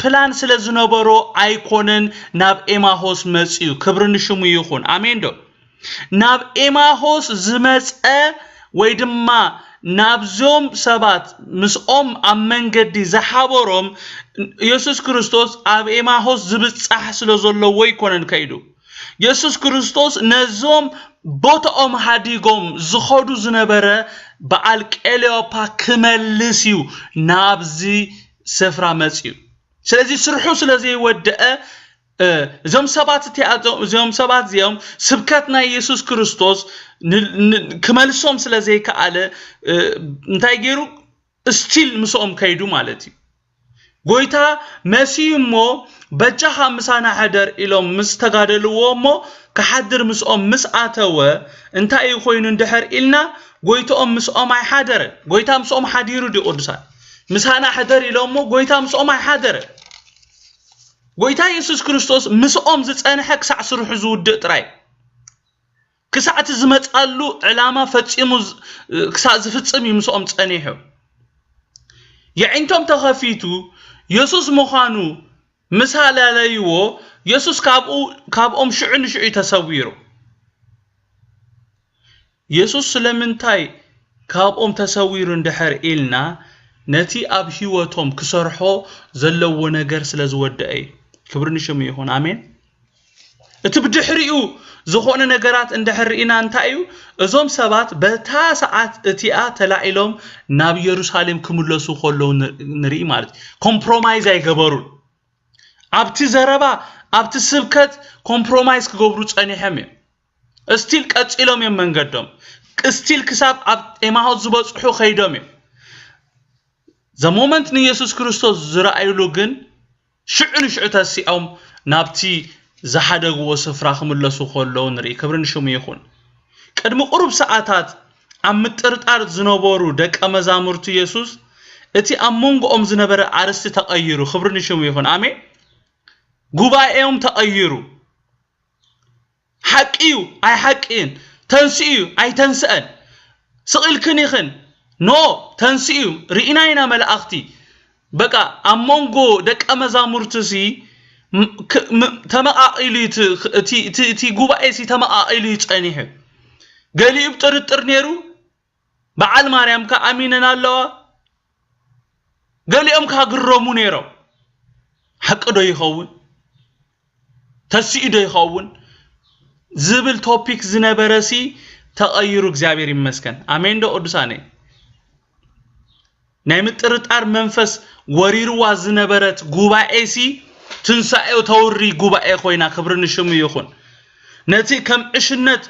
ፕላን ስለዝነበሮ አይኮነን ናብ ኤማሆስ መጽዩ ክብርን ሽሙ ይኹን አሜን ዶ ናብ ኤማሆስ ዝመጸ ወይ ድማ ናብዞም ሰባት ምስኦም ኣብ መንገዲ ዝሓበሮም ኢየሱስ ክርስቶስ ኣብ ኤማሆስ ዝብጻሕ ስለዘለዎ ይኮነን ከይዱ ኢየሱስ ክርስቶስ ነዞም ቦታኦም ሃዲጎም ዝኸዱ ዝነበረ በዓል ቀሌዮፓ ክመልስ እዩ ናብዚ ስፍራ መጽዩ ስለዚህ ስርሑ ስለዘይወደአ እዞም ሰባት እዚኦም ስብከት ናይ ኢየሱስ ክርስቶስ ክመልሶም ስለዘይከኣለ እንታይ ገይሩ ስቲል ምስኦም ከይዱ ማለት እዩ ጎይታ መሲሞ በጃኻ ምሳና ሓደር ኢሎም ምስተጋደልዎ ሞ ከሓድር ምስኦም ምስኣተወ እንታይ ይኮይኑ እንድሕር ኢልና ጎይታኦም ምስኦም ኣይሓደረ ጎይታ ምስኦም ሓዲሩ ዲ ቅዱሳን ምሳና ሓደር ኢሎም ሞ ጎይታ ምስኦም ኣይሓደረ ጎይታ ኢየሱስ ክርስቶስ ምስኦም ዝጸንሐ ክሳዕ ስሩሑ ዝውድእ ጥራይ ክሳዕቲ ዝመጻሉ ዕላማ ፈጺሙ ክሳዕ ዝፍጽም ምስኦም ጸኒሑ የዕንቶም ተኸፊቱ ኢየሱስ ምዃኑ ምሳላለይዎ ኢየሱስ ካብኦም ሽዑን ሽዑ ተሰዊሩ ኢየሱስ ስለምንታይ ካብኦም ተሰዊሩ እንድሕር ኢልና ነቲ ኣብ ህይወቶም ክሰርሖ ዘለዎ ነገር ስለዝወደአ ክብር ንሽሙ ይሁን አሜን እቲ ብድሕሪኡ ዝኾነ ነገራት እንድሕር ኢና እንታዩ እዞም ሰባት በታ ሰዓት እቲኣ ተላኢሎም ናብ ኢየሩሳሌም ክምለሱ ኾለው ንርኢ ማለት ኮምፕሮማይዝ አይገበሩን ኣብቲ ዘረባ ኣብቲ ስብከት ኮምፕሮማይዝ ክገብሩ ጸኒሖም እስቲል ቀጽሎም መንገዶም እስቲል ክሳብ ኣብ ኤማሁስ ዝበጽሑ ኸይዶም ዘ ሞመንት ንኢየሱስ ክርስቶስ ዝረአይሉ ግን ሽዑን ሽዑ ተሲኦም ናብቲ ዝሓደግዎ ስፍራ ክምለሱ ኾለው ንርኢ ክብር ንሽሙ ይኹን ቅድሚ ቁሩብ ሰዓታት ኣብ ምጥርጣር ዝነበሩ ደቀ መዛሙርቱ ኢየሱስ እቲ ኣብ መንጎኦም ዝነበረ ኣርስቲ ተቐይሩ ክብር ንሽሙ ይኹን አሜን ጉባኤኦም ተቐይሩ ሓቂዩ ኣይ ሓቂን ተንስኡ ኣይ ተንስአን ስቕልክን ይኽን ኖ ተንስኡ ርኢናይና መላእኽቲ በቃ ኣብ መንጎ ደቀ መዛሙርቱሲ ተመቃቂሉ እቲ ጉባኤ ሲ ተመቃቂሉ ይጸኒሕ ገሊኡ ጥርጥር ነይሩ በዓል ማርያም ከኣሚነን ኣለዋ ገሊኦም ካግረሙ ነይሮም ሓቂ ዶ ይኸውን ተስኡ ዶ ይኸውን ዝብል ቶፒክ ዝነበረሲ ተቐይሩ እግዚአብሔር ይመስገን አሜን ዶ ቅዱሳኔ ናይ ምጥርጣር መንፈስ ወሪርዋ ዝነበረት ጉባኤሲ ትንሳኤው ተውሪ ጉባኤ ኮይና ክብር ንሽሙ ይኹን ነቲ ከም እሽነት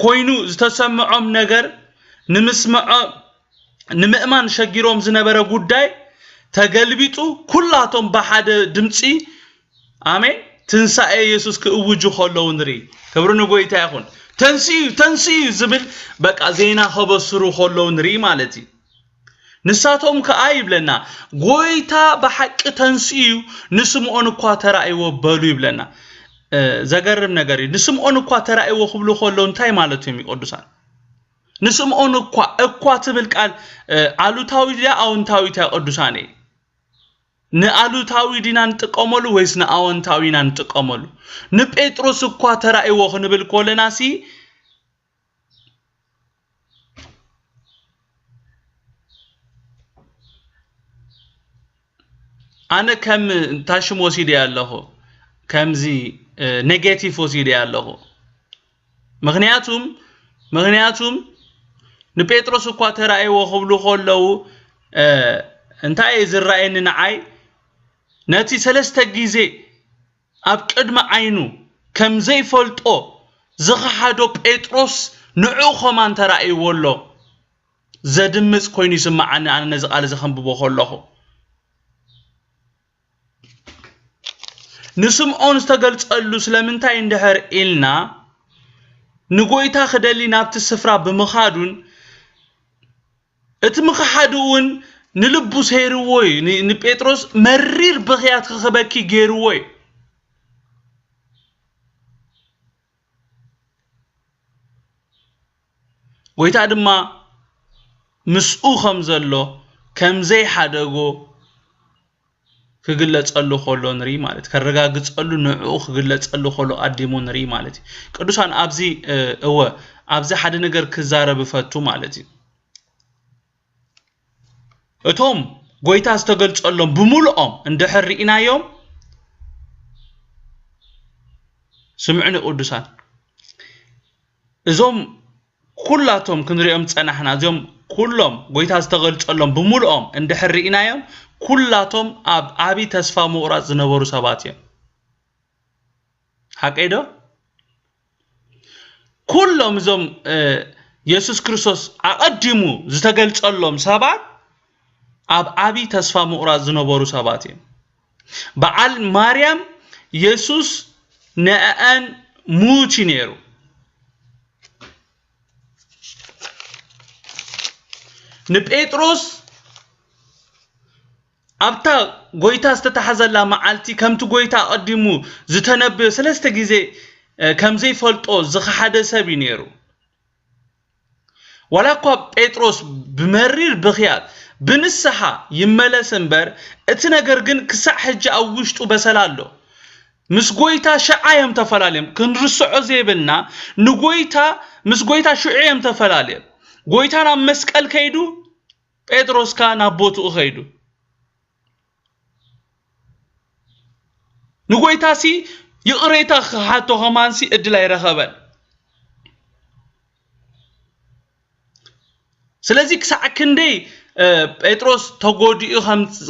ኮይኑ ዝተሰምዖም ነገር ንምስምዖ ንምእማን ሸጊሮም ዝነበረ ጉዳይ ተገልቢጡ ኩላቶም በሓደ ድምጺ አሜን ትንሳኤ ኢየሱስ ክእውጁ ኾለው ንርኢ ክብር ንጎይታ ይኹን ተንስኡ ዝብል በቃ ዜና ኸበስሩ ኾለው ንርኢ ማለት እዩ ንሳቶም ከኣይ ይብለና ጎይታ በሐቅ ተንስኡ ንስምዖን እኳ ተራእይዎ በሉ ይብለና ዘገርም ነገር እዩ ንስምዖን እኳ ተራእይዎ ክብሉ ኾለው እንታይ ማለት እዩ ቅዱሳን ንስምዖን እኳ ትብል ቃል አሉታዊ ዲያ አዎንታዊ ታ ቅዱሳን ንአሉታዊ ዲና እንጥቀመሉ ወይስ ንአዎንታዊና እንጥቀመሉ ንጴጥሮስ እኳ ተራእይዎ ክንብል ኮለናሲ አነ ከም ታሽም ወሲድ ያለሁ ከምዚ ኔጌቲቭ ወሲድ ያለሁ ምክንያቱም ንጴጥሮስ እኳ ተራእይዎ ክብሉ ኾለው እንታይ ዝራእየኒ ንዓይ ነቲ ሰለስተ ጊዜ ኣብ ቅድመ ዓይኑ ከም ዘይፈልጦ ዝኸሓዶ ጴጥሮስ ንዑ ኸማን ተራእይዎሎ ዘድምጽ ኮይኑ ይስማዓኒ ኣነ ነዚ ቃል ዘኸንብቦ ኾለኹ ንስምዖን ዝተገልጸሉ ስለምንታይ እንድሕር ኢልና ንጎይታ ክደሊ ናብቲ ስፍራ ብምኻዱን እቲ ምኽሓዱውን ንልቡ ሰይርዎይ ንጴጥሮስ መሪር ብኽያት ክኸበኪ ገይርዎይ ጎይታ ድማ ምስኡ ከም ዘሎ ከም ዘይሓደጎ ክግለጸሉ ኾሎ ንርኢ ማለት ከረጋግጸሉ ንዑ ክግለጸሉ ኾሎ ኣዲሙ ንርኢ ማለት ቅዱሳን ኣብዚ ኣብዚ ሓደ ነገር ክዛረብ ፈቱ ማለት እዩ እቶም ጎይታ ዝተገልጸሎም ብሙሉኦም እንድሕር ርኢናዮም ስምዑኒ ቅዱሳን እዞም ኩላቶም ክንሪኦም ጸናሕና እዞም ኩሎም ጎይታ ዝተገልጸሎም ብሙሉኦም እንድሕር ርኢናዮም ኩላቶም ኣብ ዓቢ ተስፋ ምቑራጽ ዝነበሩ ሰባት እዮም ሓቀይዶ ኩሎም እዞም ኢየሱስ ክርስቶስ ኣቐዲሙ ዝተገልጸሎም ሰባት ኣብ ዓቢ ተስፋ ምቑራጽ ዝነበሩ ሰባት እዮም በዓል ማርያም ኢየሱስ ነአን ሙቺ ነሩ ንጴጥሮስ ኣብታ ጎይታ ዝተተሓዘላ መዓልቲ ከምቲ ጎይታ ቀዲሙ ዝተነበየ ሰለስተ ግዜ ከም ዘይፈልጦ ዝሓደ ሰብ ነሩ ወላኳ ጴጥሮስ ብመሪር ብኽያት ብንስሓ ይመለስ እምበር እቲ ነገር ግን ክሳዕ ሕጂ ኣብ ውሽጡ በሰላሎ ምስ ጎይታ ሸዓየም ተፈላለዮም ክንርስዖ ዘይብልና ንጎይታ ምስ ጎይታ ሸዓየም ተፈላለዮም ጎይታና መስቀል ከይዱ ጴጥሮስ ካ ናብ ቦቱኡ ከይዱ ንጎይታሲ ይቅሬታ ሓቶ ኸማንሲ እድል አይረኸበን ስለዚ ክሳዕ ክንደይ ጴጥሮስ ተጎዲኡ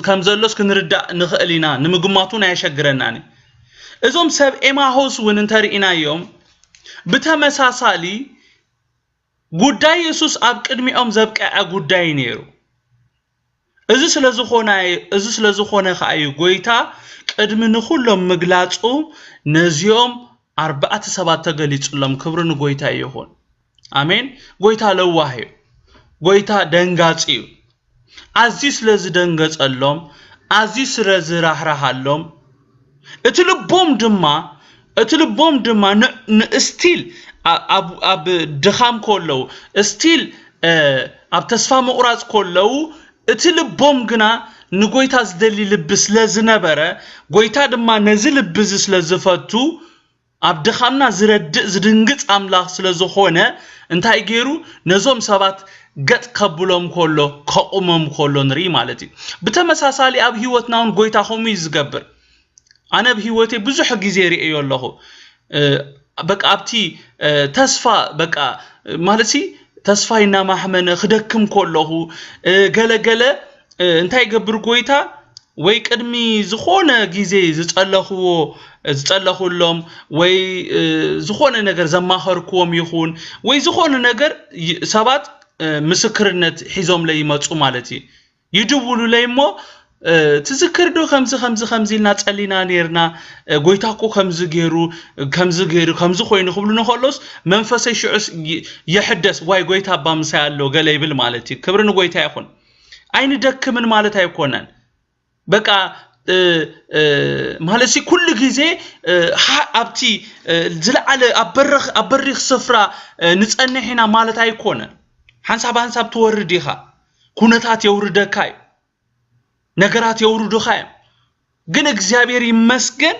ከም ዘሎስ ክንርዳእ ንኽእሊና ንምግማቱን አይሸግረናኒ እዞም ሰብ ኤማሆስ ውን እንተርኢናዮም ብተመሳሳሊ ጉዳይ ኢየሱስ ኣብ ቅድሚኦም ዘብቀዐ ጉዳይ ነይሩ እዚ ስለዝኾነ ኸኣዩ ጎይታ ቅድሚ ንኹሎም ምግላጹ ነዚኦም 4 ሰባት ተገሊጹሎም ክብሪ ንጎይታ ይኹን አሜን ጎይታ ለዋህዩ ጎይታ ደንጋጺዩ አዚ ስለዝደንገጸሎም አዚ ስለዝራህራሃሎም እቲ ልቦም ድማ ንእስቲል ኣብ ድኻም ኮለው እስቲል ኣብ ተስፋ መቁራጽ ኮለው እቲ ልቦም ግና ንጎይታ ዝደሊ ልብ ስለዝነበረ ጎይታ ድማ ነዚ ልብ ስለዝፈቱ ኣብ ድኻምና ዝረድእ ዝድንግጽ አምላኽ ስለዝኾነ እንታይ ገይሩ ነዞም ሰባት ገጥ ከብሎም ኮሎ ከቁሞም ኮሎ ንሪ ማለት እዩ ብተመሳሳሊ ኣብ ህይወትናውን ጎይታ ኸሙ ይዝገብር ኣነ በህይወቴ ብዙሕ ግዜ ሪእዮ ኣለኹ በቃ ኣብቲ ተስፋ በቃ ማለትሲ ተስፋይና ማሕመነ ክደክም ኮለኹ ገለገለ እንታይ ገብር ጎይታ ወይ ቅድሚ ዝኾነ ግዜ ዝጸለኹሎም ወይ ዝኾነ ነገር ዘማኸርክዎም ይኹን ወይ ዝኾነ ነገር ሰባት ምስክርነት ሒዞም ላይ ይመጹ ማለት እዩ ይድውሉ ለይሞ ትዝክርዶ ከምዚ ጸሊና ነርና ጎይታኮ ከምዚ ገይሩ ከምዚ ኮይኑ ክብሉ ነኸሎስ መንፈሰይ ሽዑስ ይሕደስ ወይ ጎይታ ባምሳ ያለው ገለ ይብል ማለት እዩ ክብሪ ንጎይታ ይኹን አይን ደክምን ማለት አይኮነን በቃ ማለሲ ኩሉ ጊዜ ኣብቲ ዝለዓለ ኣብበሪኽ ስፍራ ንጸንሕና ማለት አይኮነን ሓንሳብ ትወርዲኻ ኩነታት የውርደካ ነገራት የውርዱኻ ግን እግዚአብሔር ይመስገን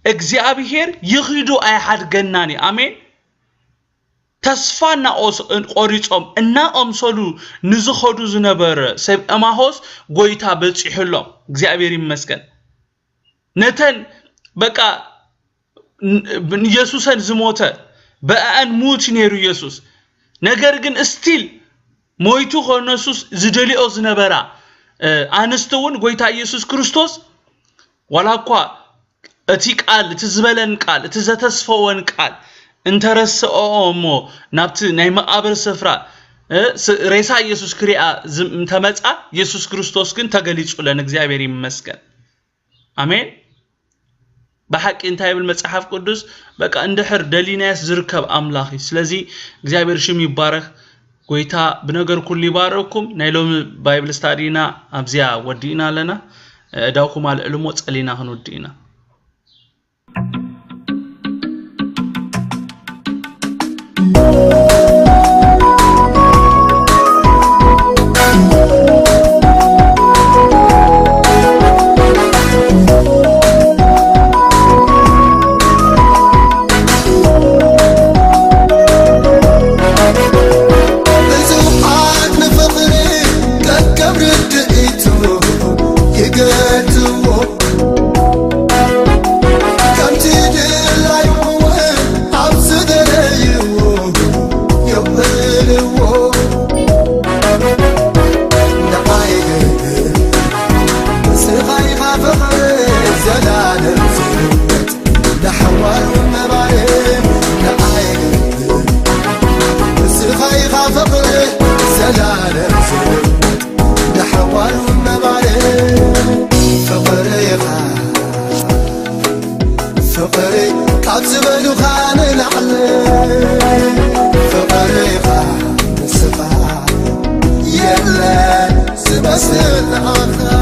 እግዚአብሔር ይኽዱ አይሓድገናኒ አሜን ተስፋና ቆሪጾም እና አምሰሉ ንዝኸዱ ዝነበረ ሰብ ኤማሆስ ጎይታ በጽሕሎም እግዚአብሔር ይመስገን ነተን በቃ ኢየሱስን ዝሞተ በአን ሙት ነሩ ኢየሱስ ነገር ግን እስቲል ሞይቱ ኾነሱስ ዝደሊኦ ዝነበራ አንስተውን ጎይታ ኢየሱስ ክርስቶስ ወላኳ እቲ ቃል እቲ ዝበለን ቃል እቲ ዘተስፈወን ቃል እንተረሰኦሞ ናብቲ ናይ መቃብር ስፍራ ሬሳ ኢየሱስ ክሪአ ተመጻ ኢየሱስ ክርስቶስ ግን ተገሊጹለን እግዚአብሔር ይመስገን አሜን በሐቅ እንታይ ብል መጽሐፍ ቅዱስ በቃ እንድሕር ደሊናስ ዝርከብ አምላኽ ስለዚ እግዚአብሔር ሽም ይባረክ ጎይታ በነገር ኩሉ ይባረኩም ናይሎም ባይብል ስታዲና አብዚያ ወዲና ለና ዳውኩም አልዕልሞ ጸሊና ሆኖዲና فقري كابزبلو خان العلي فقري خان يلا سبسل آخر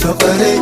فقري